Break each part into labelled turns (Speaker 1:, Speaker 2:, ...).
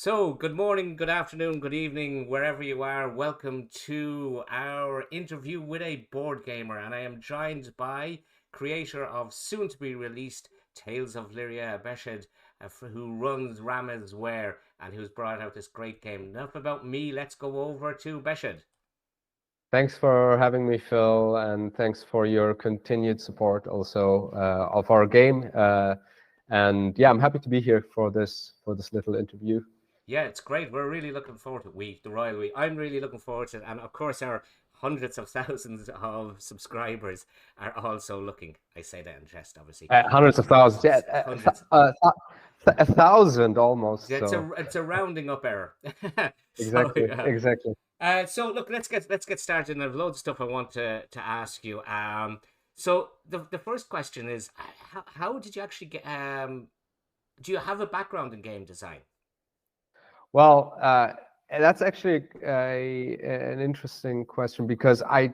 Speaker 1: So, good morning, good afternoon, good evening, wherever you are. Welcome to our interview with a board gamer, and I am joined by creator of soon-to-be released Tales of Liria, Behsaad, who runs Ramezware and who's brought out this great game. Enough about me. Let's go over to Behsaad.
Speaker 2: Thanks for having me, Phil, and thanks for your continued support also of our game. And yeah, I'm happy to be here for this little interview.
Speaker 1: Yeah, it's great. We're really looking forward to it. The Royal We. I'm really looking forward to it, and of course, our hundreds of thousands of subscribers are also looking. I say that in jest, obviously.
Speaker 2: Hundreds of thousands, yeah,
Speaker 1: Hundreds.
Speaker 2: 1,000 almost.
Speaker 1: It's
Speaker 2: So
Speaker 1: a rounding up error. so
Speaker 2: exactly, exactly.
Speaker 1: so look, let's get started. And I've loads of stuff I want to ask you. So the first question is, how did you actually get? Do you have a background in game design?
Speaker 2: Well, that's actually an interesting question because I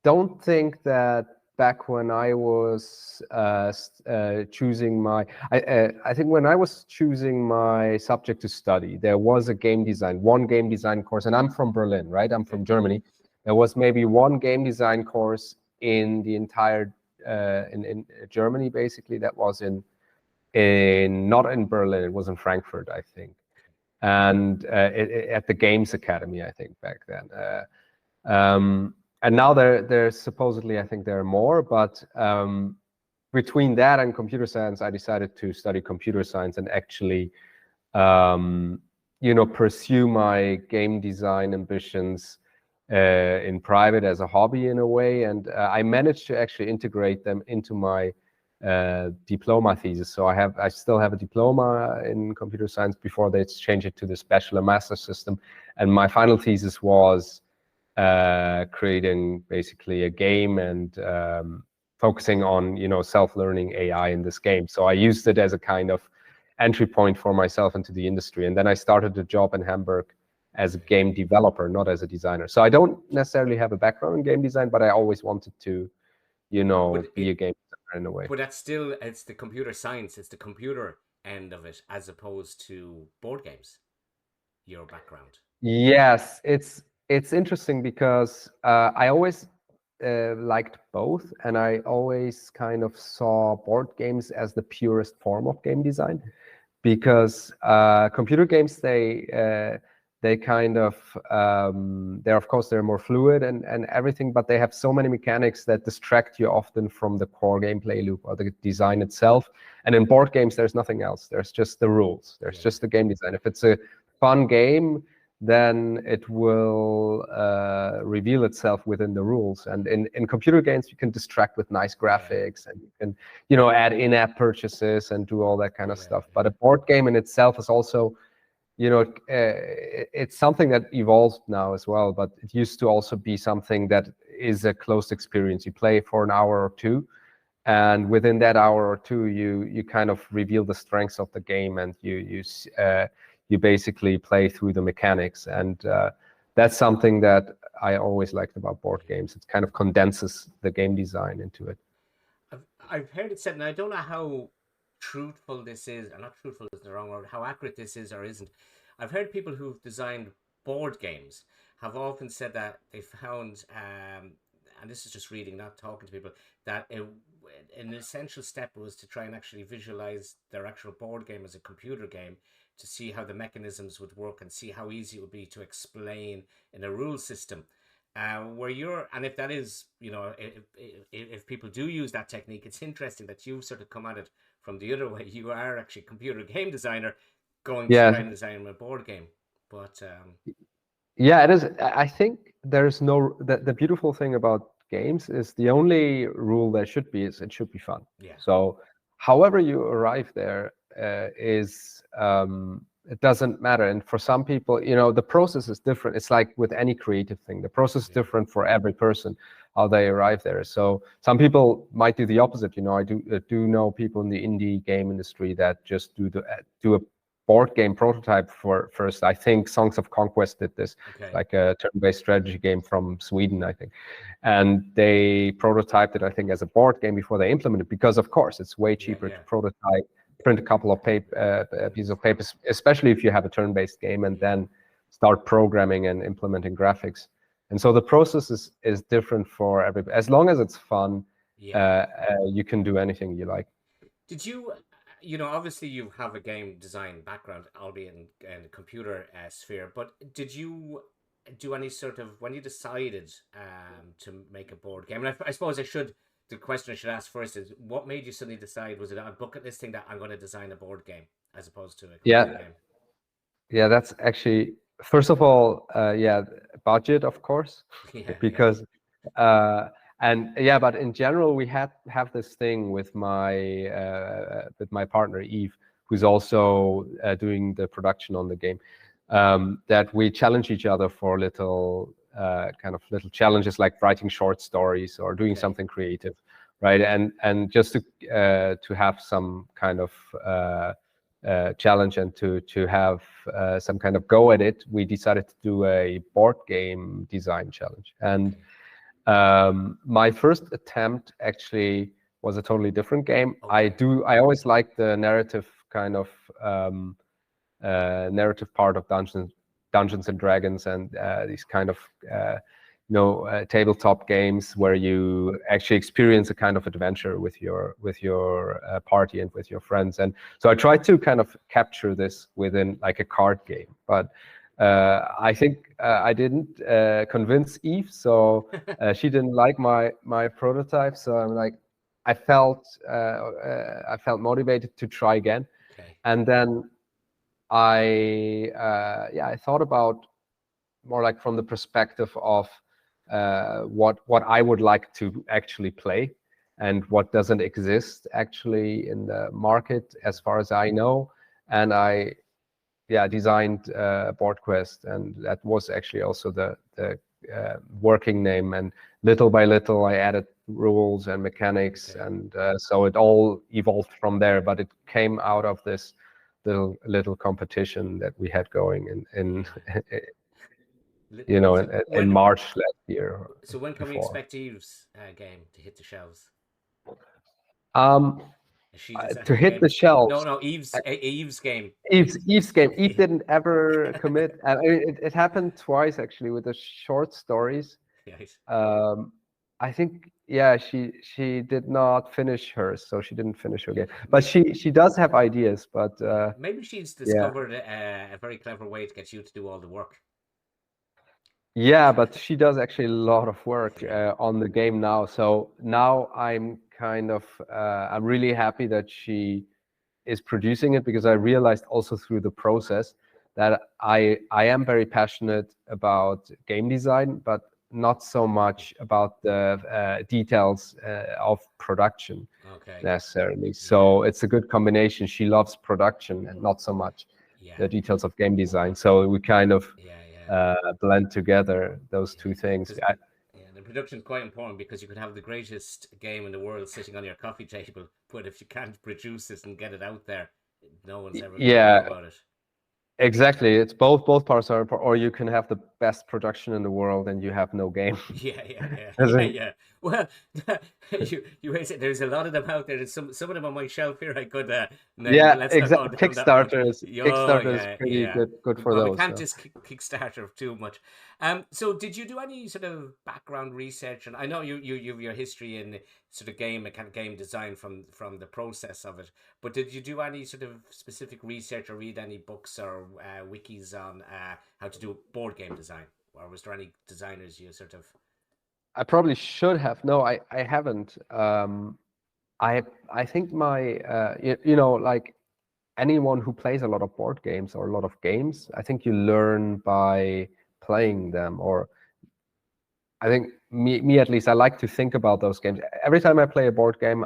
Speaker 2: don't think that back when I was choosing my, I think when I was choosing my subject to study, there was one game design course, and I'm from Berlin, right? I'm from Germany. There was maybe one game design course in the entire, in Germany, basically, that was not in Berlin, it was in Frankfurt, I think. And at the Games Academy, I think, back then. And now there's supposedly, I think there are more, but between that and computer science, I decided to study computer science and actually, pursue my game design ambitions in private as a hobby in a way. And I managed to actually integrate them into my diploma thesis. So I still have a diploma in computer science before they changed it to the bachelor master system. And my final thesis was creating basically a game and focusing on self-learning AI in this game. So I used it as a kind of entry point for myself into the industry, and then I started a job in Hamburg as a game developer, not as a designer. So I don't necessarily have a background in game design, but I always wanted to be a game designer in a way.
Speaker 1: But it's the computer science, it's the computer end of it, as opposed to board games. Your background.
Speaker 2: Yes, it's interesting because I always liked both, and I always kind of saw board games as the purest form of game design, because computer games they kind of they're more fluid and everything, but they have so many mechanics that distract you often from the core gameplay loop or the design itself. And in board games, there's nothing else. There's just the rules. There's just the game design. If it's a fun game, then it will reveal itself within the rules. And in computer games, you can distract with nice graphics, and you can add in-app purchases and do all that kind of stuff. But a board game in itself is also, it's something that evolved now as well, but it used to also be something that is a closed experience. You play for an hour or two, and within that hour or two, you kind of reveal the strengths of the game, and you basically play through the mechanics. And that's something that I always liked about board games. It kind of condenses the game design into it.
Speaker 1: I've heard it said, and I don't know how truthful this is, or not truthful is the wrong word, how accurate this is or isn't. I've heard people who've designed board games have often said that they found, and this is just reading, not talking to people, that an essential step was to try and actually visualize their actual board game as a computer game, to see how the mechanisms would work and see how easy it would be to explain in a rule system. And if that is, if people do use that technique, it's interesting that you've sort of come at it from the other way. You are actually a computer game designer going to try and design a board game. But
Speaker 2: yeah, it is. I think there's the beautiful thing about games is the only rule there should be is it should be fun.
Speaker 1: Yeah.
Speaker 2: So however you arrive there it doesn't matter. And for some people, the process is different. It's like with any creative thing, the process is different for every person, how they arrive there. So some people might do the opposite. I do know people in the indie game industry that just do a board game prototype first. I think Songs of Conquest did this, like a turn-based strategy game from Sweden, I think. And they prototyped it, I think, as a board game before they implemented it, because of course it's way cheaper to prototype print a couple of pieces of paper, especially if you have a turn-based game, and then start programming and implementing graphics. And so the process is different for everybody. As long as it's fun, you can do anything you like.
Speaker 1: Did you, obviously you have a game design background, albeit in the computer sphere, but did you do any sort of, when you decided to make a board game, and I suppose the question I should ask first is, what made you suddenly decide, was it a bucket list thing that I'm going to design a board game as opposed to a computer game?
Speaker 2: Yeah, that's actually, first of all, budget, of course, because but in general, we have this thing with my partner Eve, who's also doing the production on the game, that we challenge each other for little challenges, like writing short stories or doing something creative, right? And just to have some kind of challenge and to have some kind of go at it, we decided to do a board game design challenge. And my first attempt actually was a totally different game. I always like the narrative kind of narrative part of Dungeons and Dragons, and these kind of tabletop games where you actually experience a kind of adventure with your party and with your friends. And so I tried to kind of capture this within like a card game, but I think I didn't convince Eve, so she didn't like my prototype. So I'm like, I felt motivated to try again, and then I thought about more like from the perspective of what I would like to actually play and what doesn't exist actually in the market as far as I know. And I designed Boardquest, and that was actually also the working name. And little by little I added rules and mechanics, and so it all evolved from there. But it came out of this little competition that we had going in in March last year.
Speaker 1: So when can we expect Eve's game to hit the shelves?
Speaker 2: To hit the shelves?
Speaker 1: No, Eve's game.
Speaker 2: Eve's game. Eve didn't ever commit. I mean, it happened twice actually with the short stories.
Speaker 1: Yes.
Speaker 2: I think she did not finish hers, so she didn't finish her game. But she does have ideas. But
Speaker 1: maybe she's discovered a very clever way to get you to do all the work.
Speaker 2: Yeah, but she does actually a lot of work on the game now. So now I'm kind of I'm really happy that she is producing it, because I realized also through the process that I am very passionate about game design, but not so much about the details of production necessarily. So it's a good combination. She loves production and not so much the details of game design. So we kind of blend together those two things.
Speaker 1: The production is quite important, because you could have the greatest game in the world sitting on your coffee table, but if you can't produce it and get it out there, no one's ever going to know about it.
Speaker 2: Exactly. It's both parts are important, or you can have the best production in the world and you have no game.
Speaker 1: Yeah. Well, you say there's a lot of them out there. There's some of them on my shelf here. I could
Speaker 2: exactly. Kickstarter is pretty good for those.
Speaker 1: We can't just Kickstarter too much. So did you do any sort of background research? And I know you have your history in sort of game design from the process of it, but did you do any sort of specific research or read any books or wikis on how to do board game design, or was there any designers you sort of?
Speaker 2: I probably should have. No, I haven't. I think my like anyone who plays a lot of board games or a lot of games, I think you learn by playing them. Or I think me at least, I like to think about those games. Every time I play a board game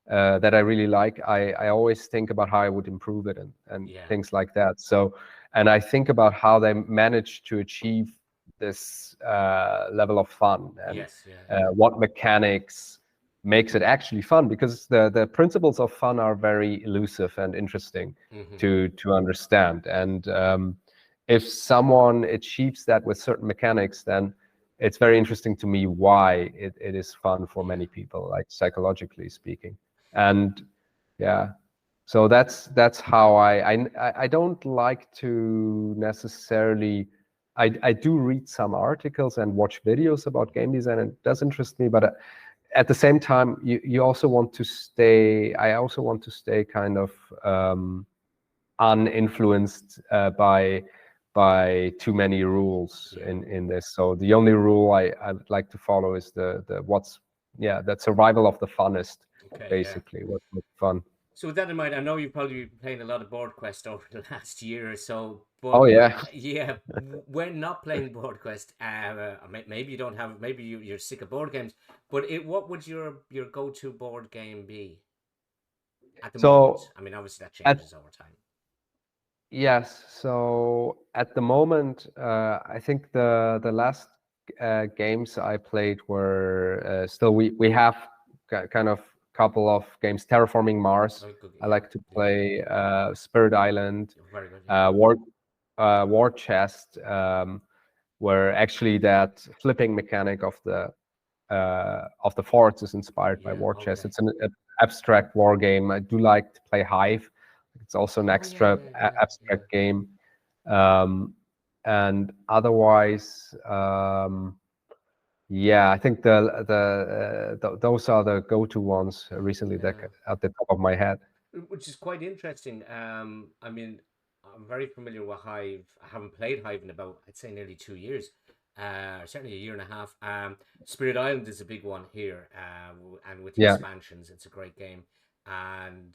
Speaker 2: that I really like, I always think about how I would improve it and things like that. So, and I think about how they managed to achieve this level of fun, and what mechanics makes it actually fun, because the principles of fun are very elusive and interesting to understand. And if someone achieves that with certain mechanics, then it's very interesting to me why it is fun for many people, like psychologically speaking. And So that's how I don't like to necessarily. I do read some articles and watch videos about game design, and it does interest me. But at the same time, you also want to stay. I also want to stay kind of uninfluenced by too many rules
Speaker 1: Yeah.
Speaker 2: in this. So the only rule I would like to follow is the what's that survival of the funnest,
Speaker 1: Okay. Yeah.
Speaker 2: basically. What's fun.
Speaker 1: So with that in mind, I know you've probably been playing a lot of Boardquest over the last year or so,
Speaker 2: Oh
Speaker 1: but
Speaker 2: yeah.
Speaker 1: yeah, when not playing Boardquest, maybe you don't have, maybe you're sick of board games, but what would your go-to board game be at the moment?
Speaker 2: So
Speaker 1: I mean, obviously that
Speaker 2: at
Speaker 1: changes over time.
Speaker 2: yes, so at the moment, I think the last games I played were still we have kind of couple of games. Terraforming Mars.
Speaker 1: Oh, good.
Speaker 2: I
Speaker 1: Yeah,
Speaker 2: like to
Speaker 1: yeah,
Speaker 2: play Spirit Island,
Speaker 1: very good. Yeah,
Speaker 2: War War Chest, where actually that flipping mechanic of the forts is inspired by
Speaker 1: yeah.
Speaker 2: War Chest.
Speaker 1: Okay.
Speaker 2: It's an abstract war game. I do like to play Hive. It's also an
Speaker 1: Oh yeah,
Speaker 2: extra
Speaker 1: yeah, yeah, yeah.
Speaker 2: abstract game. And otherwise, yeah, I think those are the go-to ones recently that
Speaker 1: Yeah.
Speaker 2: at the top of my head.
Speaker 1: Which is quite interesting. I mean, I'm very familiar with Hive. I haven't played Hive in about, I'd say, nearly 2 years. Certainly a year and a half. Spirit Island is a big one here, and with the
Speaker 2: Yeah.
Speaker 1: expansions, it's a great game. And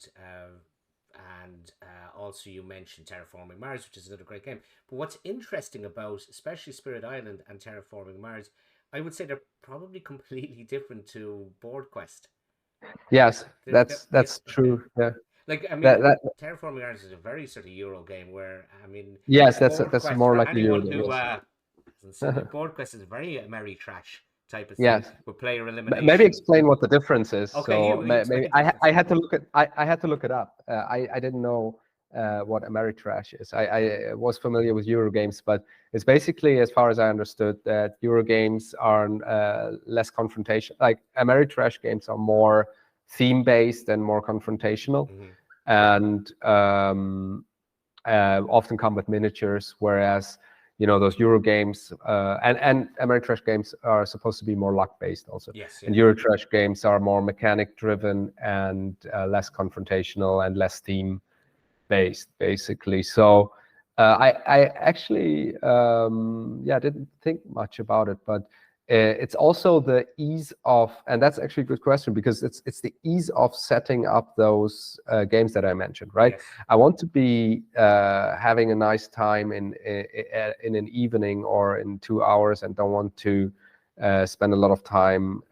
Speaker 1: also you mentioned Terraforming Mars, which is another great game. But what's interesting about, especially Spirit Island and Terraforming Mars, I would say they're probably completely different to Board Quest.
Speaker 2: Yes,
Speaker 1: Yeah,
Speaker 2: that's true. Yeah.
Speaker 1: like, I mean,
Speaker 2: That
Speaker 1: Terraforming Mars is a very sort of Euro game where, I mean,
Speaker 2: yes,
Speaker 1: Board
Speaker 2: that's
Speaker 1: Quest,
Speaker 2: more
Speaker 1: for
Speaker 2: like a Euro
Speaker 1: anyone
Speaker 2: game.
Speaker 1: who
Speaker 2: Yes.
Speaker 1: hasn't seen it, Board Quest is a very merry trash type of thing
Speaker 2: Yes.
Speaker 1: with player
Speaker 2: Maybe
Speaker 1: elimination.
Speaker 2: explain what the difference is.
Speaker 1: Okay,
Speaker 2: So
Speaker 1: you
Speaker 2: maybe
Speaker 1: explain the difference.
Speaker 2: I had to look at I had to look it up. I didn't know what Ameritrash is. I was familiar with Eurogames, but it's basically, as far as I understood, that Eurogames are less confrontation. Like Ameritrash games are more theme based and more confrontational,
Speaker 1: Hmm.
Speaker 2: and often come with miniatures, whereas those Euro games and Ameritrash games are supposed to be more luck based also,
Speaker 1: Yes,
Speaker 2: and
Speaker 1: yeah.
Speaker 2: Eurotrash games are more mechanic driven and less confrontational and less theme based, basically. So I actually didn't think much about it, but it's also the ease of, and that's actually a good question, because it's the ease of setting up those games that I mentioned, right?
Speaker 1: Yes.
Speaker 2: I want to be having a nice time in an evening or in 2 hours, and don't want to spend a lot of time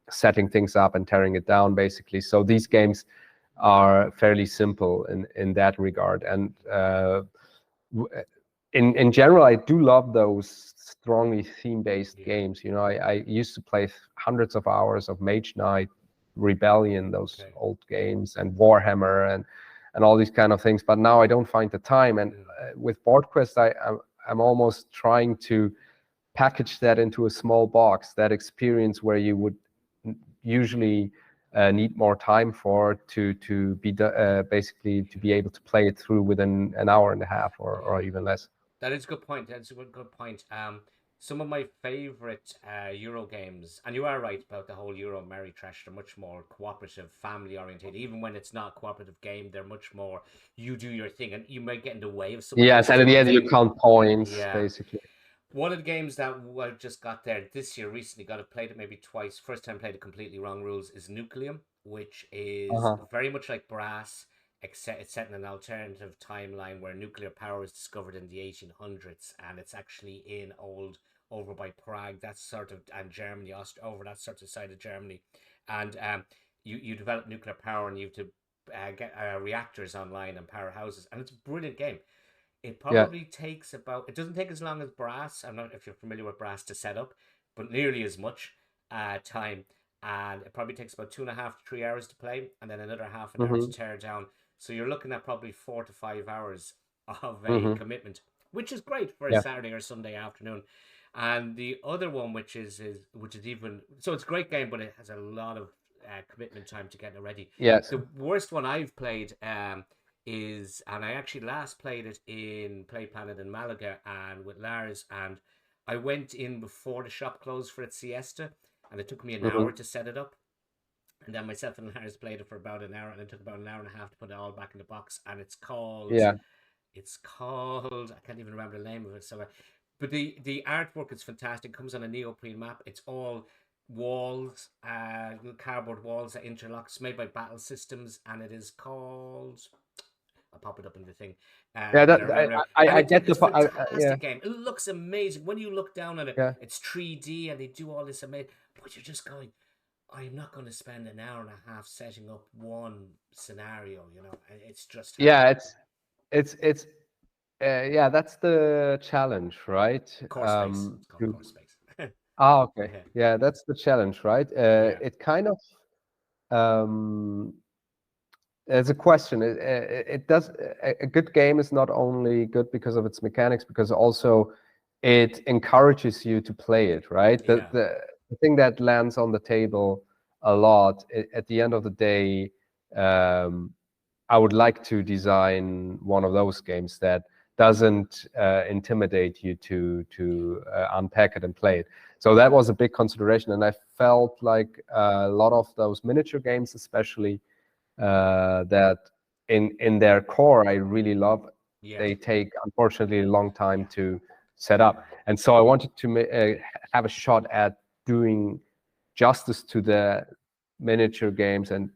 Speaker 2: setting things up and tearing it down, basically. So these games are fairly simple in that regard. And in general, I do love those strongly theme-based
Speaker 1: Yeah.
Speaker 2: games. I used to play hundreds of hours of Mage Knight, Rebellion, those
Speaker 1: Okay.
Speaker 2: old games, and Warhammer, and all these kind of things. But now I don't find the time. And
Speaker 1: Mm.
Speaker 2: with Boardquest, I'm almost trying to package that into a small box, that experience where you would usually need more time for to be basically to be able to play it through within an hour and a half or
Speaker 1: Yeah.
Speaker 2: even less.
Speaker 1: That is a good point. That's a good point. Some of my favorite Euro games, and you are right about the whole Euro Merry Trash. They're much more cooperative, family oriented. Even when it's not a cooperative game, they're much more you do your thing, and you might get in the way of someone
Speaker 2: Yes,
Speaker 1: else
Speaker 2: and in the
Speaker 1: doing
Speaker 2: end you
Speaker 1: thing.
Speaker 2: count points
Speaker 1: Yeah.
Speaker 2: basically.
Speaker 1: One of the games that I just got there this year recently, got it, played it maybe twice. First time played it completely wrong rules, is Nucleum, which is
Speaker 2: Uh-huh.
Speaker 1: very much like Brass, except it's set in an alternative timeline where nuclear power was discovered in the 1800s, and it's actually in old, over by Prague, that's sort of, and Germany, over that sort of side of Germany, and you develop nuclear power, and you have to get reactors online and powerhouses, and it's a brilliant game. It
Speaker 2: Yeah.
Speaker 1: probably takes about, it doesn't take as long as Brass. I'm not if you're familiar with Brass to set up, but nearly as much time. And it probably takes about 2.5 to 3 hours to play, and then another half an hour to
Speaker 2: Hmm.
Speaker 1: tear down. So you're looking at probably 4 to 5 hours of a
Speaker 2: Hmm.
Speaker 1: commitment, which is great for a
Speaker 2: Yeah.
Speaker 1: Saturday or Sunday afternoon. And the other one, which is even, so it's a great game, but it has a lot of commitment time to getting it ready.
Speaker 2: Yes.
Speaker 1: The worst one I've played is, and I actually last played it in Play Planet in Malaga and with Lars, and I went in before the shop closed for its siesta, and it took me an
Speaker 2: Mhm.
Speaker 1: hour to set it up. And then myself and Lars played it for about an hour, and it took about an hour and a half to put it all back in the box. And
Speaker 2: Yeah.
Speaker 1: it's called, I can't even remember the name of it. So, but the artwork is fantastic. It comes on a neoprene map. It's all walls, little cardboard walls that interlock. It's made by Battle Systems, and it is called. I'll pop it up in the thing
Speaker 2: Yeah.
Speaker 1: when
Speaker 2: That
Speaker 1: I remember. And
Speaker 2: I get the
Speaker 1: it's
Speaker 2: yeah.
Speaker 1: fantastic game. It looks amazing when you look down on it.
Speaker 2: Yeah.
Speaker 1: It's 3D, and they do all this amazing. But you're just going, I'm not going to spend an hour and a half setting up one scenario. It's just hard.
Speaker 2: Yeah. It's yeah. That's the challenge, right?
Speaker 1: Core space. It's called
Speaker 2: To
Speaker 1: core space.
Speaker 2: Okay.
Speaker 1: Yeah,
Speaker 2: Yeah, that's the challenge, right?
Speaker 1: yeah,
Speaker 2: It kind of um, there's a question. It does a good game is not only good because of its mechanics, because also it encourages you to play it, right?
Speaker 1: yeah.
Speaker 2: The thing that lands on the table a lot at the end of the day, um, I would like to design one of those games that doesn't intimidate you to unpack it and play it. So that was a big consideration, and I felt like a lot of those miniature games, especially that in their core I really love.
Speaker 1: Yeah,
Speaker 2: They take unfortunately a long time
Speaker 1: yeah,
Speaker 2: to set up, and so I wanted to have a shot at doing justice to the miniature games and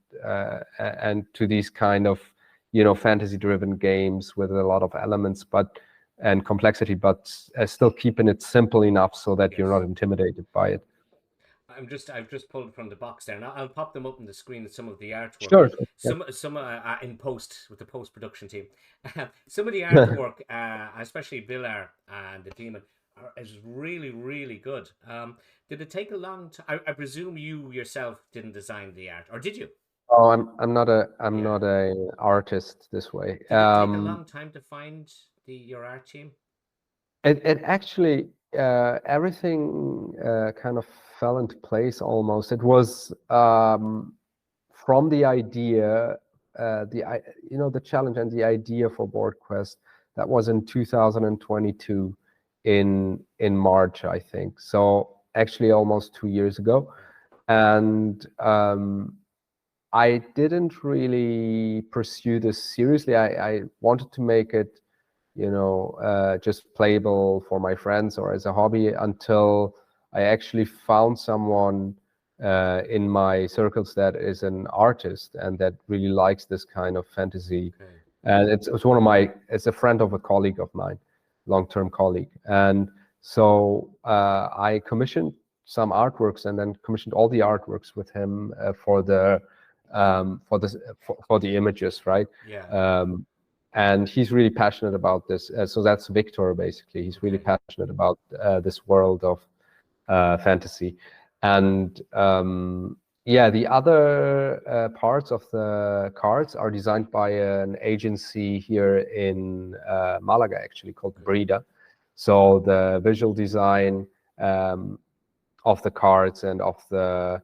Speaker 2: to these kind of fantasy driven games with a lot of elements but and complexity, but still keeping it simple enough so that you're
Speaker 1: yes.
Speaker 2: not intimidated by it.
Speaker 1: I've just pulled it from the box there, and I'll pop them up on the screen. Some of the artwork,
Speaker 2: Sure. Yeah.
Speaker 1: some in post with the post production team. Some of the artwork, especially Villar and the Demon, is really really good. Did it take a long time? I presume you yourself didn't design the art, or did you?
Speaker 2: Oh, I'm
Speaker 1: Yeah.
Speaker 2: not a artist this way.
Speaker 1: Did it take a long time to find the your art team?
Speaker 2: It actually everything kind of fell into place almost. It was from the idea, the challenge and the idea for Boardquest. That was in 2022 in March, I think. So actually almost 2 years ago, and I didn't really pursue this seriously. I wanted to make it, just playable for my friends or as a hobby until I actually found someone in my circles that is an artist and that really likes this kind of fantasy.
Speaker 1: Okay.
Speaker 2: And it's a friend of a colleague of mine, long-term colleague. And so I commissioned some artworks and then commissioned all the artworks with him for the images, right?
Speaker 1: Yeah.
Speaker 2: And he's really passionate about this. So that's Victor, basically. He's really
Speaker 1: Okay.
Speaker 2: passionate about this world of fantasy. And yeah, the other parts of the cards are designed by an agency here in Malaga, actually, called
Speaker 1: Okay.
Speaker 2: Brida. So the visual design of the cards and of the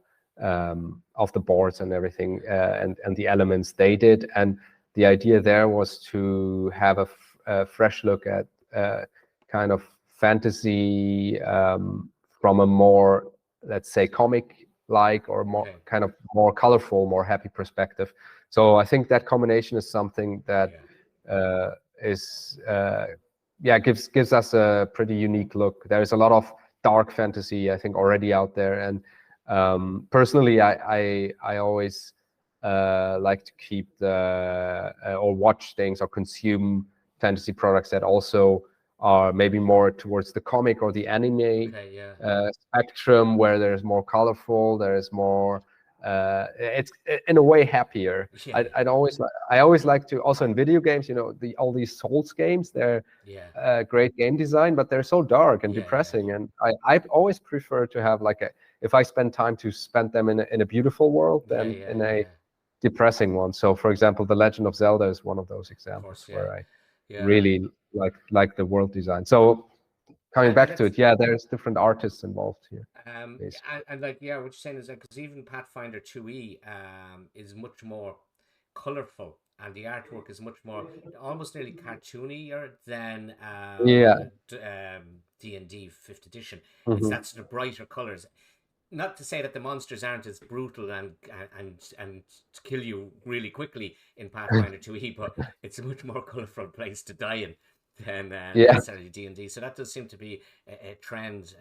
Speaker 2: boards and everything and the elements they did. And the idea there was to have a fresh look at kind of fantasy from a more, let's say, comic like or more
Speaker 1: Okay.
Speaker 2: kind of more colorful, more happy perspective. So I think that combination is something that is yeah, gives us a pretty unique look. There's a lot of dark fantasy, I think, already out there, and personally, I always like to keep the or watch things or consume fantasy products that also are maybe more towards the comic or the anime
Speaker 1: Okay. Yeah.
Speaker 2: spectrum, where there's more colorful, there is more. It's in a way happier.
Speaker 1: Yeah.
Speaker 2: I always like to also in video games, all these Souls games. They're
Speaker 1: Yeah.
Speaker 2: great game design, but they're so dark and
Speaker 1: Yeah. Yeah.
Speaker 2: depressing. And I always prefer to have if I spend time to spend them in a beautiful world
Speaker 1: Yeah.
Speaker 2: than
Speaker 1: Yeah.
Speaker 2: in a
Speaker 1: Yeah.
Speaker 2: depressing one. So, for example, The Legend of Zelda is one of those
Speaker 1: Of course.
Speaker 2: examples
Speaker 1: Yeah.
Speaker 2: where I
Speaker 1: Yeah.
Speaker 2: really like the world design. So coming back to
Speaker 1: That's
Speaker 2: it, yeah, there's different artists involved here, basically.
Speaker 1: and like yeah, what you're saying is that because even Pathfinder 2E is much more colorful and the artwork is much more almost nearly cartoonier than
Speaker 2: Yeah.
Speaker 1: D&D 5th edition. It's
Speaker 2: Hmm.
Speaker 1: that sort of brighter colors. Not to say that the monsters aren't as brutal and kill you really quickly in Pathfinder 2E, but it's a much more colorful place to die in than
Speaker 2: Yeah.
Speaker 1: necessarily D&D. So that does seem to be a trend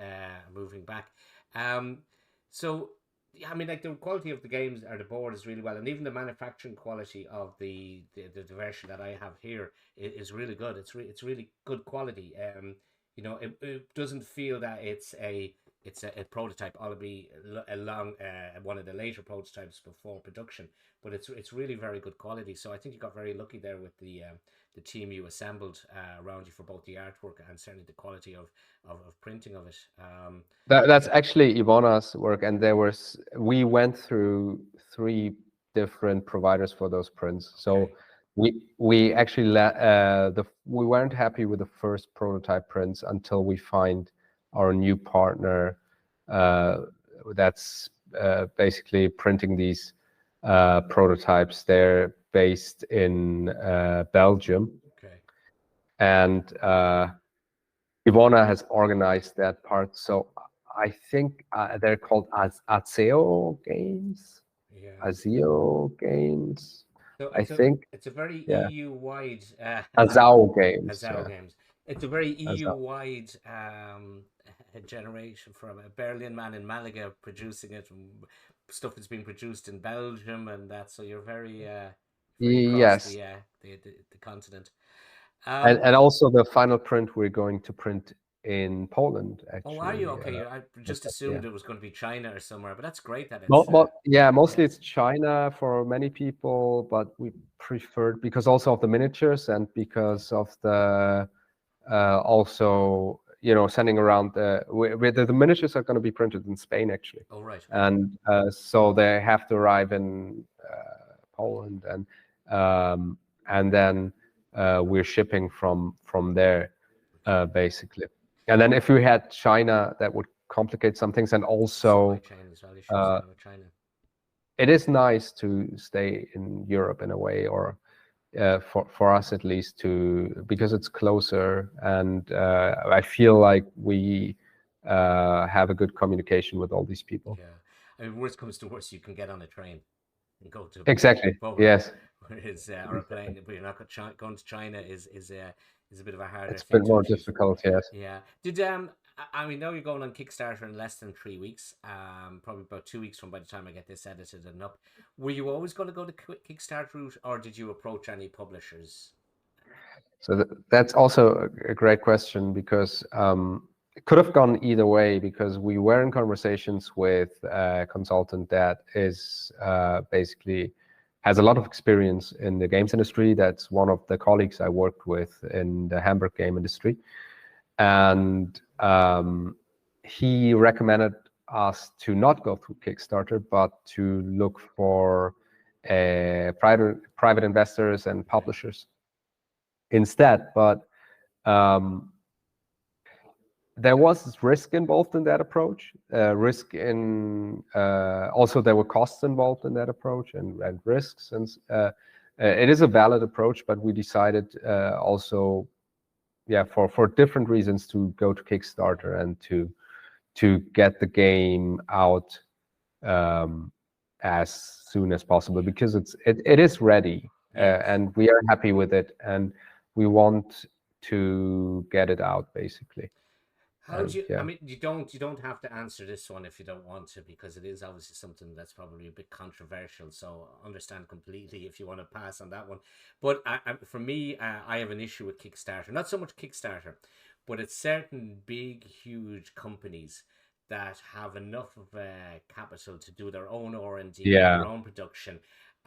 Speaker 1: moving back. Um, so yeah, I mean, like the quality of the games or the board is really well, and even the manufacturing quality of the version that I have here is really good. It's really good quality. It doesn't feel that it's a prototype. I'll be along one of the later prototypes before production, but it's really very good quality. So I think you got very lucky there with the team you assembled around you for both the artwork and certainly the quality of printing of it.
Speaker 2: That's actually Ivana's work, and we went through 3 different providers for those prints.
Speaker 1: Okay,
Speaker 2: So we actually we weren't happy with the first prototype prints until we find our new partner that's basically printing these prototypes. They're based in Belgium,
Speaker 1: okay,
Speaker 2: and Ivona has organized that part. So I think they're called Azeo Games.
Speaker 1: yeah.
Speaker 2: Azeo Games.
Speaker 1: So
Speaker 2: I think,
Speaker 1: it's a very
Speaker 2: yeah.
Speaker 1: EU wide
Speaker 2: Azao Games.
Speaker 1: Hazao
Speaker 2: Yeah.
Speaker 1: games. It's a very EU
Speaker 2: Azao.
Speaker 1: wide generation from a Berlin man in Malaga producing it. And stuff that's been produced in Belgium and that. So you're very across
Speaker 2: Yes.
Speaker 1: the continent.
Speaker 2: And also the final print we're going to print in Poland,
Speaker 1: Oh, are you
Speaker 2: actually.
Speaker 1: okay? I just
Speaker 2: Yeah.
Speaker 1: assumed it was going to be China or somewhere, but that's great that
Speaker 2: Well,
Speaker 1: it's
Speaker 2: yeah,
Speaker 1: yeah.
Speaker 2: mostly it's China for many people, but we preferred because also of the miniatures and
Speaker 1: Okay.
Speaker 2: because of the also sending around the miniatures are going to be printed in Spain actually,
Speaker 1: Oh, right. Okay.
Speaker 2: and so they have to arrive in Poland, and then we're shipping from there
Speaker 1: Okay.
Speaker 2: basically. And then if we had China, that would complicate some things, and
Speaker 1: Supply
Speaker 2: also
Speaker 1: chain as well issues
Speaker 2: uh,
Speaker 1: there with China.
Speaker 2: it is nice to stay in Europe in a way, or for us at least, to because it's closer, and I feel like we have a good communication with all these people.
Speaker 1: Yeah. I mean, worst comes to worst, you can get on a train and go to
Speaker 2: Exactly.
Speaker 1: Poland,
Speaker 2: Yes.
Speaker 1: whereas or a plane, but you're not going to China is a bit of a harder
Speaker 2: It's a
Speaker 1: thing
Speaker 2: bit
Speaker 1: to
Speaker 2: more
Speaker 1: achieve.
Speaker 2: difficult. Yes.
Speaker 1: Yeah. Did I mean, now you're going on Kickstarter in less than 3 weeks. Probably about 2 weeks from by the time I get this edited and up. Were you always going to go the Kickstarter route, or did you approach any publishers?
Speaker 2: So that's also a great question, because it could have gone either way, because we were in conversations with a consultant that is basically has a lot of experience in the games industry. That's one of the colleagues I worked with in the Hamburg game industry. And he recommended us to not go through Kickstarter, but to look for private investors and
Speaker 1: Okay.
Speaker 2: publishers instead. But um, there was risk involved in that approach. Risk in also there were costs involved in that approach, and risks. And it is a valid approach, but we decided also, yeah, for different reasons, to go to Kickstarter and to get the game out as soon as possible, because it is ready,
Speaker 1: Yes.
Speaker 2: and we are happy with it, and we want to get it out basically.
Speaker 1: How do
Speaker 2: And
Speaker 1: you? I
Speaker 2: yeah,
Speaker 1: mean, you don't have to answer this one if you don't want to, because it is obviously something that's probably a bit controversial. So I understand completely if you want to pass on that one. But for me, I have an issue with Kickstarter. Not so much Kickstarter, but it's certain big, huge companies that have enough of capital to do their own R&D,
Speaker 2: yeah,
Speaker 1: their own production,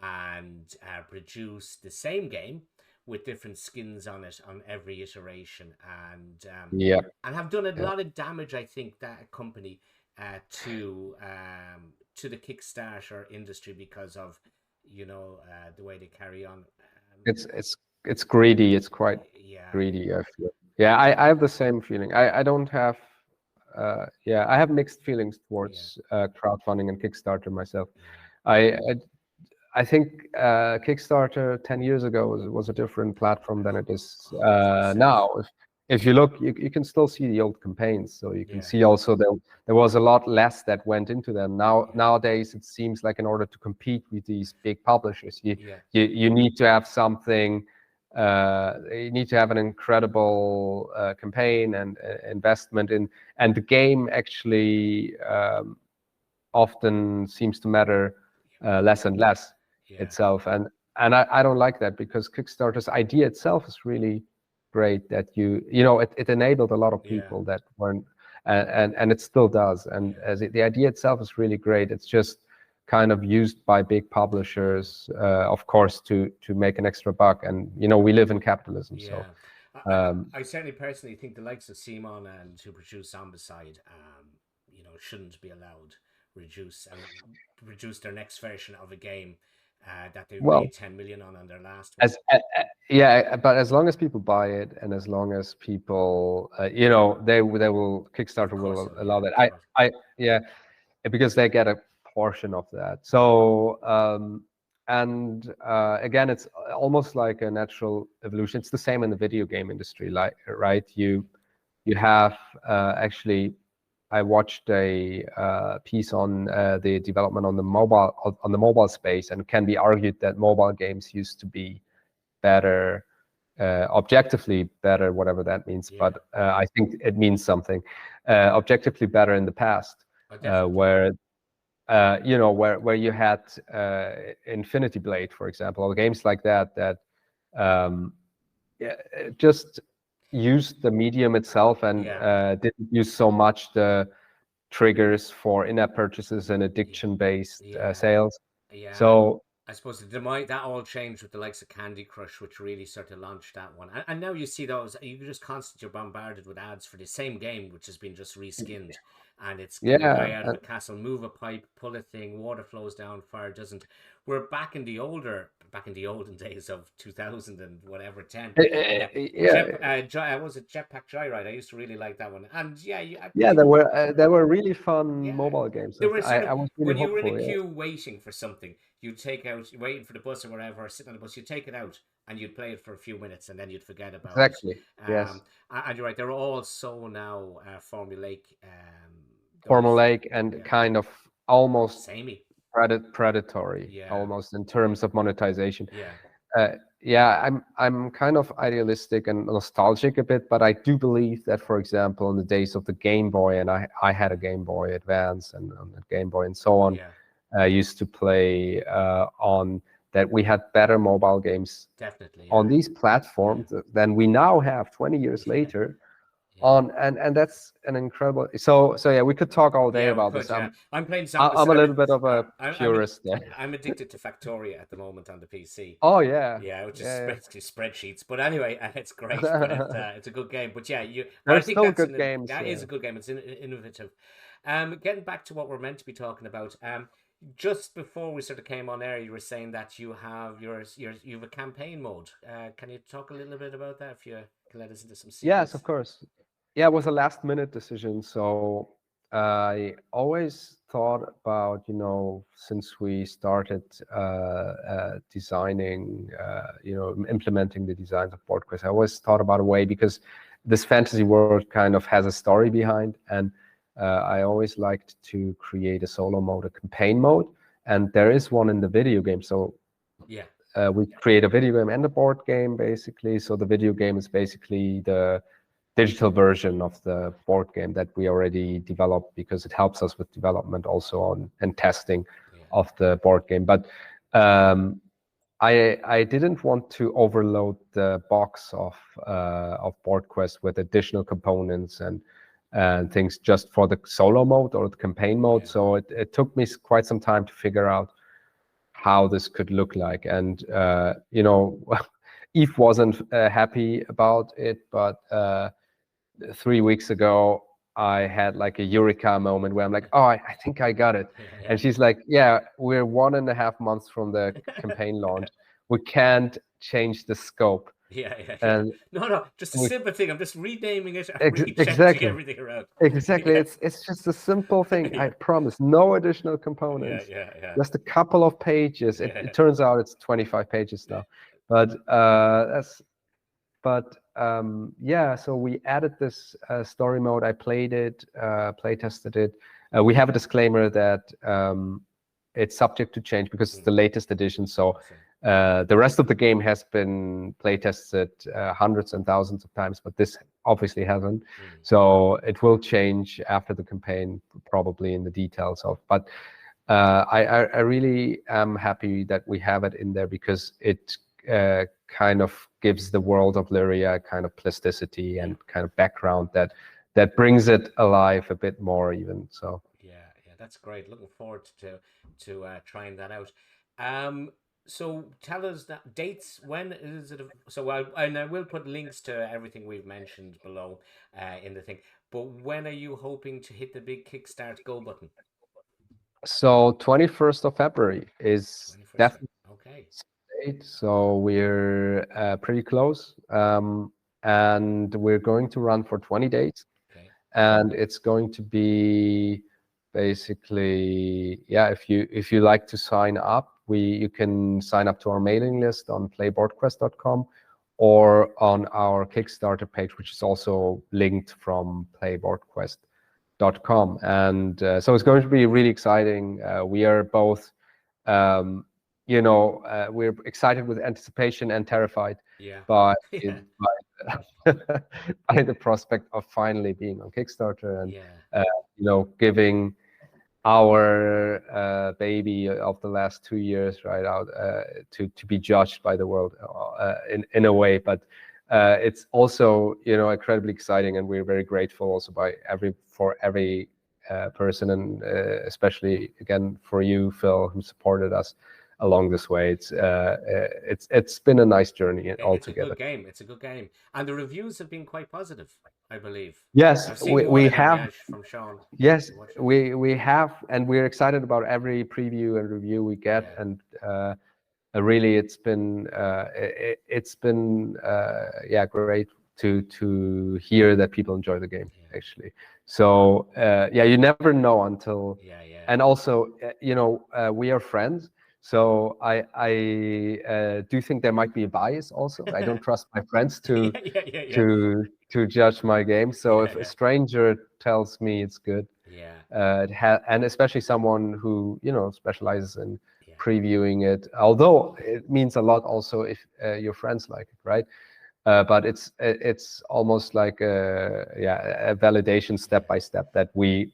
Speaker 1: and produce the same game with different skins on it on every iteration,
Speaker 2: yeah,
Speaker 1: and have done a
Speaker 2: yeah.
Speaker 1: lot of damage. I think that company to the Kickstarter industry because of the way they carry on.
Speaker 2: It's it's greedy. It's quite
Speaker 1: Yeah,
Speaker 2: greedy, I feel. Yeah, I have the same feeling. I don't have yeah, I have mixed feelings
Speaker 1: Yeah,
Speaker 2: towards crowdfunding and Kickstarter myself.
Speaker 1: yeah,
Speaker 2: I I, I think Kickstarter 10 years ago was a different platform than it is
Speaker 1: 100%.
Speaker 2: now. If you look, you can still see the old campaigns. So you can
Speaker 1: Yeah,
Speaker 2: see also there was a lot less that went into them.
Speaker 1: yeah,
Speaker 2: Nowadays, it seems like in order to compete with these big publishers,
Speaker 1: yeah,
Speaker 2: you need to have something. You need to have an incredible campaign and investment in, and the game actually often seems to matter less and less
Speaker 1: yeah,
Speaker 2: itself. And I don't like that, because Kickstarter's idea itself is really great, that it enabled a lot of
Speaker 1: yeah,
Speaker 2: people that weren't, and it still does. And
Speaker 1: yeah,
Speaker 2: as the idea itself is really great, it's just kind of used by big
Speaker 1: yeah.
Speaker 2: publishers, of course, to make an extra buck. And we live in capitalism, so
Speaker 1: Yeah,
Speaker 2: um,
Speaker 1: I certainly personally think the likes of Simon and who produce Zombicide, shouldn't be allowed reduce their next version of a game that they've
Speaker 2: well,
Speaker 1: made 10 million on their last one.
Speaker 2: yeah, but as long as people buy it, and as long as people they will,
Speaker 1: Of
Speaker 2: Kickstarter
Speaker 1: course,
Speaker 2: will
Speaker 1: so
Speaker 2: allow
Speaker 1: yeah,
Speaker 2: that.
Speaker 1: of course,
Speaker 2: I Yeah, because they get a portion of that. So and again, it's almost like a natural evolution. It's the same in the video game industry, like, right? You have actually, I watched a piece on the development on the mobile space, and it can be argued that mobile games used to be better, objectively better, whatever that means.
Speaker 1: yeah,
Speaker 2: But I think it means something. Objectively better in the past,
Speaker 1: oh, definitely,
Speaker 2: where where you had Infinity Blade, for example, or games like that um, yeah, just used the medium itself, and
Speaker 1: yeah,
Speaker 2: didn't use so much the triggers for in-app purchases and
Speaker 1: yeah,
Speaker 2: addiction-based
Speaker 1: yeah,
Speaker 2: sales.
Speaker 1: yeah.
Speaker 2: So
Speaker 1: I suppose that all changed with the likes of Candy Crush, which really sort of launched that one. And now you see those, you just constantly, you're bombarded with ads for the same game, which has been just reskinned. And it's can a
Speaker 2: yeah,
Speaker 1: guy out of a castle move a pipe, pull a thing, water flows down, fire doesn't. We're back in the olden days of 2000 and whatever 10. Uh,
Speaker 2: yeah,
Speaker 1: was it Jetpack Joyride? I used to really like that one. And yeah, I
Speaker 2: yeah.
Speaker 1: believe
Speaker 2: There were really fun
Speaker 1: yeah.
Speaker 2: mobile games.
Speaker 1: There were sort
Speaker 2: I
Speaker 1: of
Speaker 2: was really
Speaker 1: when you were in a
Speaker 2: hopeful. Yeah,
Speaker 1: queue waiting for something, you'd take out waiting for the bus or whatever, or sitting on the bus, you'd take it out and you'd play it for a few minutes and then you'd forget about it.
Speaker 2: exactly.
Speaker 1: Um,
Speaker 2: Yes.
Speaker 1: and you're right, they're all so now formulaic. Those
Speaker 2: Formulaic and
Speaker 1: yeah,
Speaker 2: kind of almost
Speaker 1: samey.
Speaker 2: predatory,
Speaker 1: Yeah,
Speaker 2: almost, in terms of monetization.
Speaker 1: yeah,
Speaker 2: Yeah, I'm kind of idealistic and nostalgic a bit, but I do believe that, for example, in the days of the Game Boy, and I had a Game Boy Advance and on the Game Boy and so on,
Speaker 1: yeah,
Speaker 2: I used to play on that. We had better mobile games
Speaker 1: definitely.
Speaker 2: on
Speaker 1: Yeah,
Speaker 2: these
Speaker 1: yeah,
Speaker 2: platforms than we now have 20 years
Speaker 1: yeah,
Speaker 2: later.
Speaker 1: yeah.
Speaker 2: And that's an incredible. So yeah, we could talk all day
Speaker 1: Yeah, we
Speaker 2: about this.
Speaker 1: could. Yeah, I'm playing
Speaker 2: I'm a
Speaker 1: Zombicide.
Speaker 2: little bit of a
Speaker 1: I'm
Speaker 2: purist there.
Speaker 1: I'm addicted to Factoria at the moment on the PC.
Speaker 2: Oh yeah,
Speaker 1: Yeah, which is
Speaker 2: yeah,
Speaker 1: basically spreadsheets. But anyway, it's great. But
Speaker 2: yeah.
Speaker 1: it's a good game. But yeah, but I
Speaker 2: There's
Speaker 1: think
Speaker 2: still good games.
Speaker 1: that is
Speaker 2: Yeah.
Speaker 1: a good game. It's innovative. Getting back to what we're meant to be talking about. Just before we sort of came on air, you were saying that you have you have a campaign mode. Can you talk a little bit about that? If you can let us into some
Speaker 2: Yes,
Speaker 1: secrets.
Speaker 2: of course. Yeah, it was a last minute decision. So I always thought about, since we started designing, implementing the designs of Boardquest, I always thought about a way, because this fantasy world kind of has a story behind. And I always liked to create a solo mode, a campaign mode. And there is one in the video game. So
Speaker 1: Yeah,
Speaker 2: we create a video game and a board game, basically. So the video game is basically the digital version of the board game that we already developed, because it helps us with development also on and testing
Speaker 1: yeah,
Speaker 2: of the board game. But um, I didn't want to overload the box of BoardQuest with additional components and things just for the solo mode or the campaign mode.
Speaker 1: yeah,
Speaker 2: So it took me quite some time to figure out how this could look like. And Eve wasn't happy about it, but 3 weeks ago I had like a eureka moment where I'm like, oh, I think I got it.
Speaker 1: yeah,
Speaker 2: And
Speaker 1: yeah.
Speaker 2: she's like, yeah, we're 1.5 months from the campaign launch. We can't change the scope.
Speaker 1: Yeah.
Speaker 2: And
Speaker 1: No, just a
Speaker 2: we
Speaker 1: simple thing. I'm just renaming it and rechanging
Speaker 2: exactly.
Speaker 1: everything around.
Speaker 2: Exactly.
Speaker 1: Yeah,
Speaker 2: It's just a simple thing. I
Speaker 1: yeah,
Speaker 2: promise. No additional
Speaker 1: yeah,
Speaker 2: components.
Speaker 1: yeah.
Speaker 2: Just a couple of pages. It turns out it's 25 pages now. But yeah, so we added this story mode. I played it, play tested it. We have a disclaimer that it's subject to change because it's the latest edition. So
Speaker 1: Awesome.
Speaker 2: the rest of the game has been play tested hundreds and thousands of times, but this obviously hasn't. So it will change after the campaign, probably in the details of. But I really am happy that we have it in there because it kind of gives the world of Liria kind of plasticity and kind of background that brings it alive a bit more even. So
Speaker 1: Yeah, that's great. Looking forward to trying that out. So tell us that dates. When is it? So I will put links to everything we've mentioned below in the thing. But when are you hoping to hit the big Kickstart go button?
Speaker 2: so 21st of February is
Speaker 1: 21st.
Speaker 2: definitely
Speaker 1: Okay.
Speaker 2: the date. So we're pretty close. And we're going to run for 20 days.
Speaker 1: Okay.
Speaker 2: And it's going to be basically, yeah, if you like to sign up, you can sign up to our mailing list on playboardquest.com or on our Kickstarter page, which is also linked from playboardquest.com. And so it's going to be really exciting. We are both we're excited with anticipation and terrified
Speaker 1: Yeah.
Speaker 2: by
Speaker 1: Yeah.
Speaker 2: by the prospect of finally being on Kickstarter and
Speaker 1: Yeah.
Speaker 2: giving our baby of the last 2 years right out to be judged by the world in a way. But it's also incredibly exciting, and we're very grateful also for every person, and especially again for you, Phil, who supported us along this way. It's been a nice journey
Speaker 1: It's a
Speaker 2: altogether.
Speaker 1: good game. It's a good game, and the reviews have been quite positive, I believe.
Speaker 2: Yes,
Speaker 1: I've seen one
Speaker 2: we
Speaker 1: of them,
Speaker 2: have.
Speaker 1: yeah, from Sean.
Speaker 2: Yes,
Speaker 1: Watched it.
Speaker 2: we have, and we're excited about every preview and review we get.
Speaker 1: Yeah.
Speaker 2: And really, it's been yeah, great to hear that people enjoy the game
Speaker 1: Yeah.
Speaker 2: actually. So yeah, you never know until.
Speaker 1: Yeah.
Speaker 2: And also, we are friends. So I do think there might be a bias also. I don't trust my friends
Speaker 1: Yeah.
Speaker 2: to judge my game. So if a
Speaker 1: Yeah.
Speaker 2: stranger tells me it's good,
Speaker 1: Yeah.
Speaker 2: and especially someone who specializes in
Speaker 1: Yeah.
Speaker 2: previewing it, although it means a lot also if your friends like it, right? But it's almost like a validation step by step that we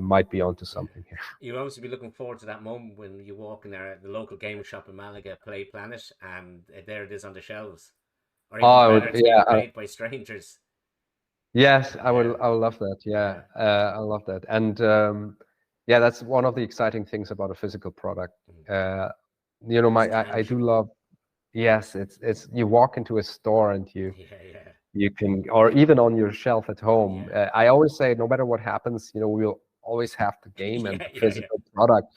Speaker 2: might be onto
Speaker 1: Yeah.
Speaker 2: something here.
Speaker 1: You'll obviously be looking forward to that moment when you walk in there at the local game shop in Malaga, Play Planet, and there it is on the shelves. Or
Speaker 2: Oh,
Speaker 1: even better, it's being
Speaker 2: yeah,
Speaker 1: played by strangers.
Speaker 2: yes,
Speaker 1: Yeah.
Speaker 2: I would love that. Yeah,
Speaker 1: Yeah.
Speaker 2: I love that. And yeah, that's one of the exciting things about a physical product.
Speaker 1: Mm.
Speaker 2: Uh,
Speaker 1: It's
Speaker 2: I do
Speaker 1: tangible.
Speaker 2: love. Yes, it's you walk into a store and
Speaker 1: Yeah.
Speaker 2: you can, or even on your shelf at home.
Speaker 1: Yeah.
Speaker 2: I always say, no matter what happens, we'll always have the game and the
Speaker 1: Yeah.
Speaker 2: physical product.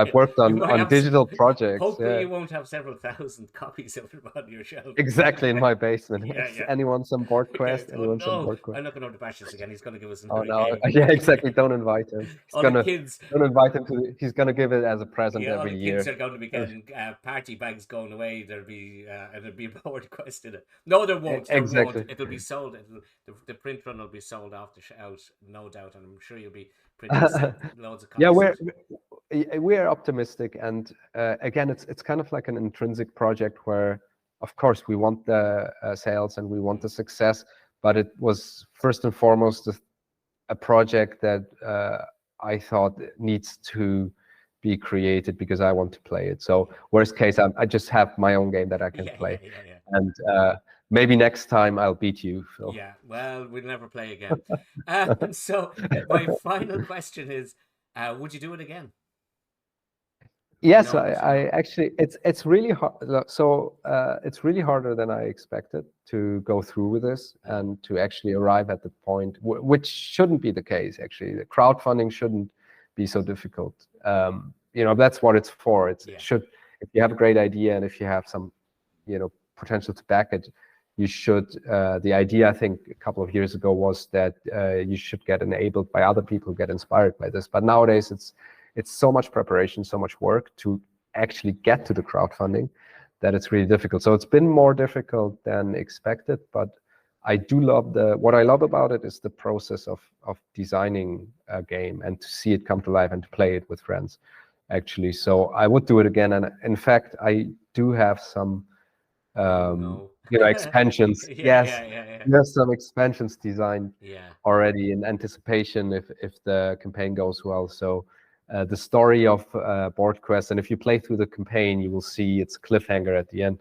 Speaker 2: I've worked
Speaker 1: You
Speaker 2: on
Speaker 1: might have.
Speaker 2: digital projects.
Speaker 1: Hopefully, you won't have several thousand copies of it on your shelf.
Speaker 2: Exactly, in my basement.
Speaker 1: Yeah.
Speaker 2: Anyone some
Speaker 1: Yeah.
Speaker 2: Boardquest?
Speaker 1: Oh
Speaker 2: Anyone some
Speaker 1: no,
Speaker 2: Boardquest?
Speaker 1: I'm not going to bash this again. He's going to give us
Speaker 2: Oh
Speaker 1: another
Speaker 2: no!
Speaker 1: game.
Speaker 2: Yeah, exactly. Don't invite him. He's
Speaker 1: All the
Speaker 2: gonna
Speaker 1: kids.
Speaker 2: don't invite him to. He's gonna give it as a present
Speaker 1: Yeah, all
Speaker 2: every
Speaker 1: the kids
Speaker 2: year.
Speaker 1: are going to be getting party bags going away. There'll be a board quest in it. No, there won't. There won't.
Speaker 2: Exactly.
Speaker 1: It'll be sold. The print run will be sold off out, no doubt. And I'm sure you'll be printing loads of
Speaker 2: Yeah,
Speaker 1: copies of it.
Speaker 2: we're optimistic, and again, it's kind of like an intrinsic project where, of course, we want the sales and we want the success, but it was first and foremost a project that I thought needs to be created because I want to play it. So worst case, I just have my own game that I can play,
Speaker 1: Yeah.
Speaker 2: and maybe next time I'll beat you, Phil.
Speaker 1: Yeah. Well, we'll never play again. So my final question is, would you do it again?
Speaker 2: Yes,
Speaker 1: Knowing what you
Speaker 2: I
Speaker 1: know.
Speaker 2: actually, it's really hard. So it's really harder than I expected to go through with this and to actually arrive at the point, which shouldn't be the case. Actually, the crowdfunding shouldn't be so difficult. That's what it's for. It
Speaker 1: Yeah.
Speaker 2: should, if you have a great idea and if you have some, potential to back it, you should, the idea I think a couple of years ago was that you should get enabled by other people who get inspired by this. But nowadays it's so much preparation, so much work to actually get to the crowdfunding that it's really difficult. So it's been more difficult than expected, but I do love what I love about it is the process of designing a game and to see it come to life and to play it with friends, actually. So I would do it again. And in fact, I do have some, expansions.
Speaker 1: Yeah,
Speaker 2: Yes,
Speaker 1: yeah, yeah, yeah.
Speaker 2: there's some expansions designed
Speaker 1: Yeah.
Speaker 2: already in anticipation if the campaign goes well. So the story of Boardquest, and if you play through the campaign, you will see its cliffhanger at the end.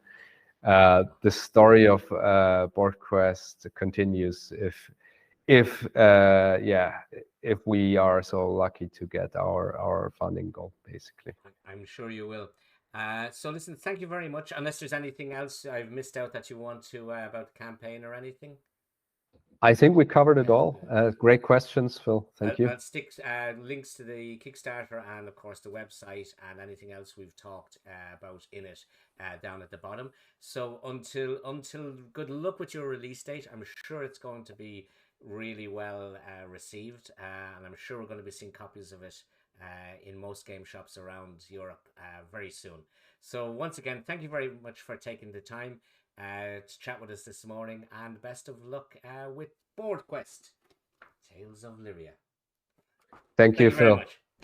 Speaker 2: The story of Boardquest continues if we are so lucky to get our funding goal, basically.
Speaker 1: I'm sure you will. So listen, thank you very much. Unless there's anything else I've missed out that you want to about the campaign or anything.
Speaker 2: I think we covered it all. Great questions, Phil. Thank you.
Speaker 1: I'll stick links to the Kickstarter and, of course, the website and anything else we've talked about in it down at the bottom. So until good luck with your release date. I'm sure it's going to be really well received, and I'm sure we're going to be seeing copies of it in most game shops around Europe very soon. So once again, thank you very much for taking the time to chat with us this morning, and best of luck with Boardquest. Tales of Liria.
Speaker 2: Thank you,
Speaker 1: very
Speaker 2: Phil.
Speaker 1: much.